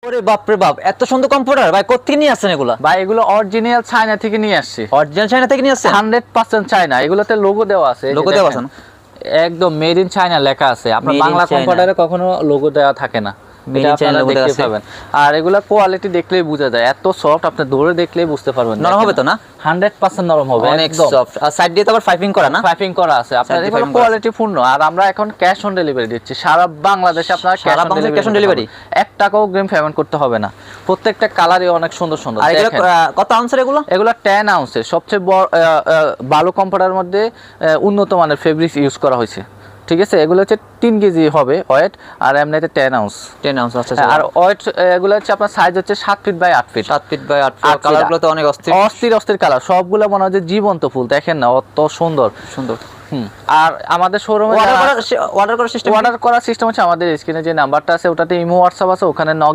ওরে বাপ রে বাপ, এত সুন্দর কম্পিউটার ভাই কোত্থেকে নিয়ে আসছেন এগুলা? ভাই এগুলো অরিজিনাল চায়না থেকে নিয়ে আসছি। অরিজিনাল চায়না থেকে নিয়ে আসছেন? 100% চায়না। এগুলোতে লোগো দেওয়া আছে, লোগো দেওয়া আছে না? একদম মেড ইন চায়না লেখা আছে। আপনার Made in বাংলা China। কম্পিউটারে কখনো লোগো দেওয়া থাকে না, Made এটা in China আপনারা logo দেওয়া দেখতে আছে। পাবেন। আর এগুলা কোয়ালিটি দেখলেই বোঝা যায়, এত সফট, আপনি ধরে দেখলেই বুঝতে পারবেন। নরম হবে তো না? 100% নরম হবে, অনেক একদম সফট। আর সাইড দিয়ে তো আবার পাইপিং করা না? পাইপিং করা আছে। আপনার Side দিয়ে এগুলো piping করা আছে। কোয়ালিটি পূর্ণ। আর আমরা এখন ক্যাশ অন ডেলিভারি দিচ্ছি সারা বাংলাদেশে। আপনারা সারা বাংলাদেশে cash on delivery? 1 টাকাও অগ্রিম পেমেন্ট করতে হবে না। প্রত্যেকটা কালারই অনেক সুন্দর সুন্দর। আর এগুলো দেখেন। কত আউন্সের এগুলো? এগুলো 10 আউন্সের সবচেয়ে বড় ভালো কম্পিউটারের মধ্যে উন্নত মানের ফেব্রিক্স ইউজ করা হয়েছে। ঠিক আছে, এগুলো হচ্ছে 3 কেজি হবে ওয়েট, আর এমনিতে 10 আউন্স। 10 আউন্স আছে। আর ওয়েট এগুলো হচ্ছে আপনার সাইজ হচ্ছে 7 feet by 8 feet. 7 feet by 8 feet. 8 feet। কালারগুলো তো অনেক অস্থির অস্থির অস্থির কালার, সবগুলো মনে হয় যে জীবন্ত ফুল। দেখেন না, অত সুন্দর। সুন্দর। আর আমাদের শোরুমে অর্ডার করার সিস্টেম অর্ডার করার সিস্টেম হচ্ছে আমাদের স্ক্রিনে যে নাম্বারটা আছে ওটাতে ইমো হোয়াটসঅ্যাপ আছে, ওখানে নক